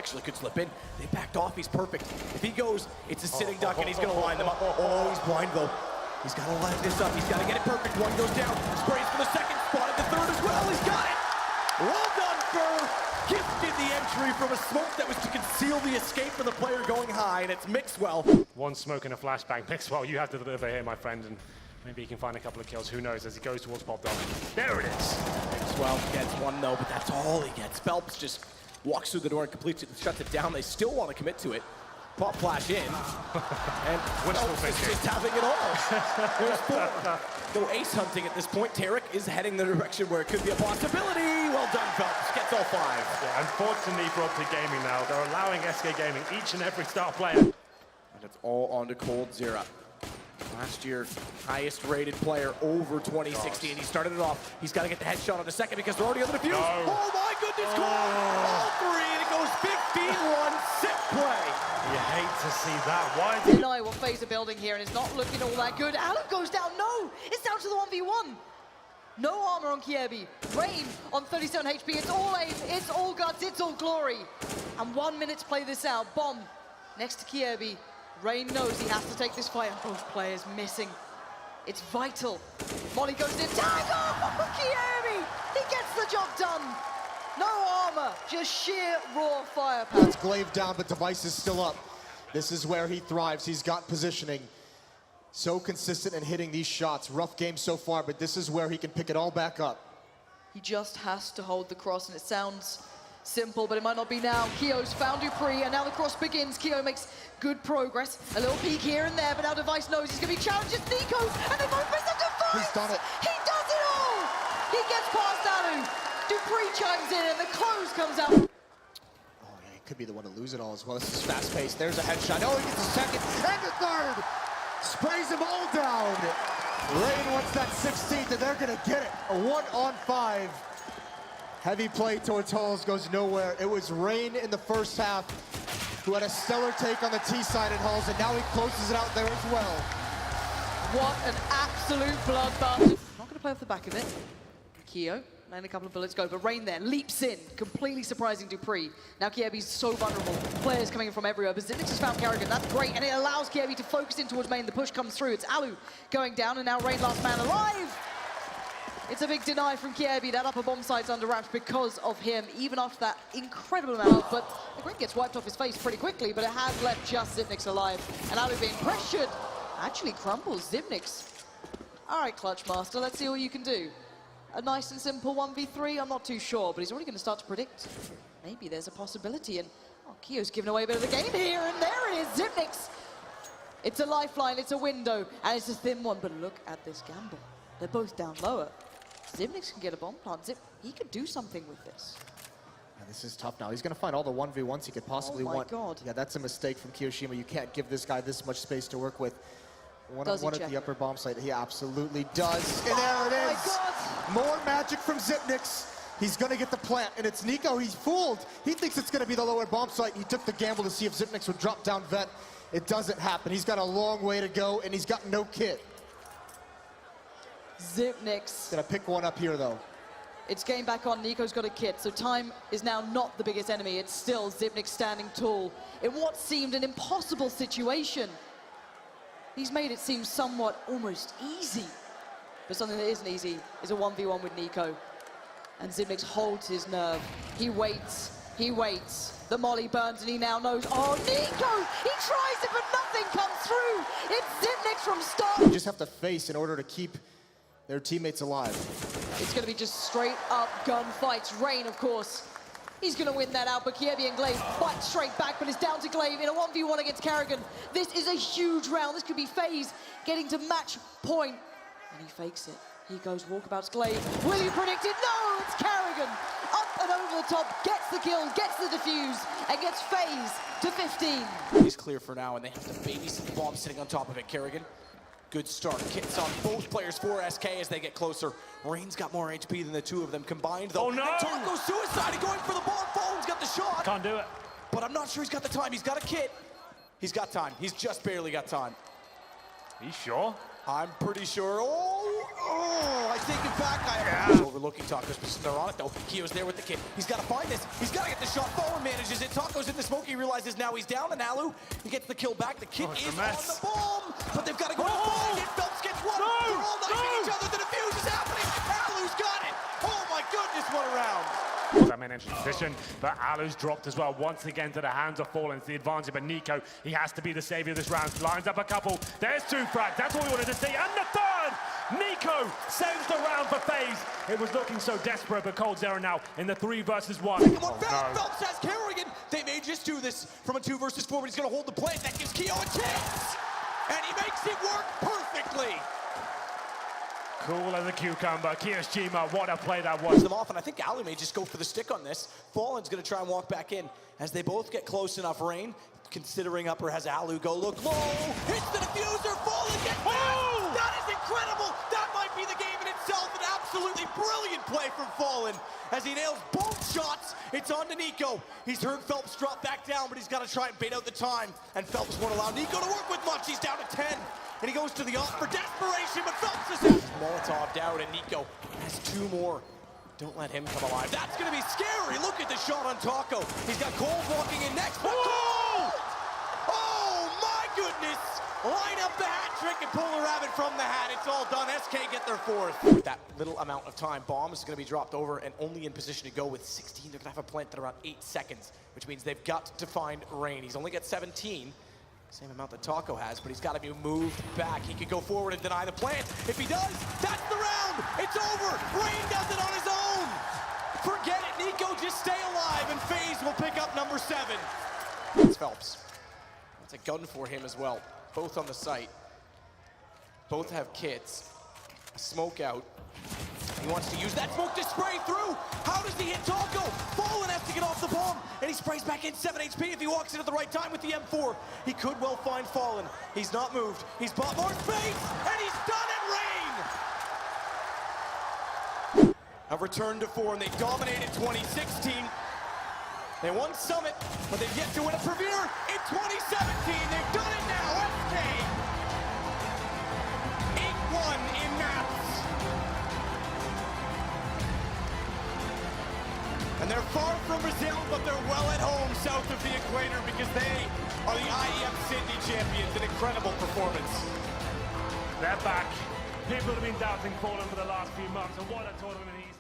actually could slip in. They backed off, he's perfect. If he goes, it's a sitting duck and he's gonna line them up. Oh, he's blind though. He's gotta line this up, he's gotta get it perfect. One goes down, sprays for the second, spotted the third as well, he's got it! Well done, Fur! Gifted the entry from a smoke that was to conceal the escape for the player going high, and it's Mixwell. One smoke and a flashbang. Mixwell, you have to deliver here, my friend, and maybe he can find a couple of kills. Who knows as he goes towards Pop Dog. There it is. Mixwell gets one though, but that's all he gets. Phelps just walks through the door and completes it and shuts it down. They still want to commit to it. Pop flash in, and Phelps is just having it all. There's four. Go ace hunting at this point. Tarek is heading the direction where it could be a possibility. Well done, Phelps. Gets all five. Yeah, unfortunately for Optic Gaming now, they're allowing SK Gaming each and every star player. And it's all on to Cold Zera. Last year, highest rated player over 2016. He started it off. He's got to get the headshot on the second because they're already on the defuse. No. Oh my goodness, all three, and it goes 15-1, sick play. You hate to see that. Why? Deny what phase they're building here, and it's not looking all that good. Alan goes down. No, it's down to the 1v1. No armor on Kiebi. Rain on 37 HP. It's all aim, it's all guts, it's all glory. And 1 minute to play this out. Bomb next to Kiebi. Rain knows he has to take this fight, and both players missing. It's vital. Molly goes in. Tag off Kiebi! He gets the job done. No armor, just sheer raw firepower. That's Glaive down, but Device is still up. This is where he thrives. He's got positioning. So consistent in hitting these shots. Rough game so far, but this is where he can pick it all back up. He just has to hold the cross, and it sounds simple, but it might not be now. Keo's found Dupree, and now the cross begins. Keo makes good progress. A little peek here and there, but now Device knows he's going to be challenged. It's Nico, and they both miss a Device! He's done it. He does it all! He gets past Alu. Dupree chimes in, and the close comes out. Oh, yeah, he could be the one to lose it all as well. This is fast-paced. There's a headshot. Oh, he gets a second, and a third! Sprays them all down. Rain wants that 16th, and they're going to get it. A 1-on-5. Heavy play towards Halls goes nowhere. It was Rain in the first half who had a stellar take on the T side at Halls, and now he closes it out there as well. What an absolute bloodbath. Not going to play off the back of it. Keo, letting a couple of bullets go, but Rain there leaps in, completely surprising Dupree. Now Kiebi's so vulnerable. Players coming in from everywhere, but Zinix has found Kerrigan. That's great, and it allows Kiebi to focus in towards main. The push comes through. It's Alu going down, and now Rain last man alive. It's a big deny from Kiebi. That upper bomb site's under wraps because of him, even after that incredible amount. But the grid gets wiped off his face pretty quickly, but it has left just Zipnix alive. And Alu being pressured actually crumbles Zipnix. All right, Clutch Master, let's see what you can do. A nice and simple 1v3, I'm not too sure, but he's already going to start to predict. Maybe there's a possibility, and Keo's given away a bit of the game here, and there it is, Zipnix. It's a lifeline, it's a window, and it's a thin one, but look at this gamble. They're both down lower. Zipnix can get a bomb plant. He could do something with this. Yeah, this is tough now. He's going to find all the 1v1s he could possibly want. Oh my God. Yeah, that's a mistake from Kiyoshima. You can't give this guy this much space to work with. One at the upper bomb site. He absolutely does. And there it is. More magic from Zipnix. He's going to get the plant, and it's Nico. He's fooled. He thinks it's going to be the lower bomb site. He took the gamble to see if Zipnix would drop down vent. It doesn't happen. He's got a long way to go, and he's got no kit. Zipnix. Gonna pick one up here, though. It's game back on. Nico's got a kit, so time is now not the biggest enemy. It's still Zipnix standing tall in what seemed an impossible situation. He's made it seem somewhat almost easy. But something that isn't easy is a 1v1 with Nico. And Zipnix holds his nerve. He waits. He waits. The molly burns, and he now knows. Oh, Nico! He tries it, but nothing comes through. It's Zipnix from start. You just have to face in order to keep their teammates alive. It's going to be just straight up gunfights. Rain, of course. He's going to win that out, but Kiebi and Glaive fight straight back, but it's down to Glaive in a 1v1 against Kerrigan. This is a huge round. This could be FaZe getting to match point. And he fakes it. He goes walkabouts Glaive. Will you predict it? No, it's Kerrigan. Up and over the top, gets the kill, gets the defuse, and gets FaZe to 15. He's clear for now, and they have to babysit the bomb sitting on top of it. Kerrigan, good start. Kits on both players for SK as they get closer. Rain's got more HP than the two of them combined, though. Oh, no! Taco suicide, he's going for the bomb. Phone's got the shot. Can't do it. But I'm not sure he's got the time. He's got a kit. He's got time. He's just barely got time. Are you sure? I'm pretty sure. Oh, Oh, I take it back. Overlooking Taco's position. They're on it, though. Kio's there with the kid. He's got to find this. He's got to get the shot. Fallen manages it. Taco's in the smoke. He realizes now he's down. And Alu, he gets the kill back. The kid is on the bomb. But they've got to go to the bomb. Phelps gets one. They're all knifing each other. The defuse is happening. Alu's got it. Oh, my goodness, what a round. That main entry position, but Alu's dropped as well. Once again to the hands of Fallen. It's the advantage, but Nico, he has to be the savior of this round. Lines up a couple. There's 2 frags. That's all we wanted to see. And the third! Nico saves the round for FaZe. It was looking so desperate, but Cold Zero now in the 3 versus 1. Come on, Phelps has Kerrigan. They may just do this from a 2 versus 4, but he's going to hold the play. That gives Keo a chance. And he makes it work perfectly. Cool as a cucumber. Kiyoshima, what a play that was. Them off, and I think Alu may just go for the stick on this. Fallen's going to try and walk back in as they both get close enough. Rain, considering upper, has Alu go look low. Hits the diffuser. Fallen gets back. That is incredible. That might be the game in itself. An absolutely brilliant play from Fallen as he nails both shots. It's on to Nico. He's heard Phelps drop back down, but he's got to try and bait out the time. And Phelps won't allow Nico to work with much. He's down to 10. And he goes to the off for desperation, but Phelps is out. Molotov out, and Nico has 2 more. Don't let him come alive. That's gonna be scary. Look at the shot on Taco. He's got Cold walking in next. Cold! Oh my goodness! Line up the hat trick and pull a rabbit from the hat. It's all done. SK get their 4th. With that little amount of time, Bomb is gonna be dropped over and only in position to go with 16. They're gonna have a plant at around 8 seconds, which means they've got to find Rain. He's only got 17. Same amount that Taco has, but he's got to be moved back. He could go forward and deny the plant. If he does, that's the round. It's over. Rain does it on his own. Forget it. Nico, just stay alive, and FaZe will pick up number 7. It's Phelps. That's a gun for him as well. Both on the site. Both have kits. A smoke out. He wants to use that smoke to spray through. How does he hit Taco? Fallen has to get off the bomb, and he sprays back in 7 HP if he walks in at the right time with the M4. He could well find Fallen. He's not moved. He's bought more space, and he's done it, Rain! A return to 4, and they dominated 2016. They won Summit, but they've yet to win a Premier in 2017. They've done it now. SK 8-1 in maps. And they're far from Brazil, but they're well at home south of the equator because they are the IEM Sydney champions. An incredible performance. They're back. People have been doubting Fallen for the last few months, and what a tournament he's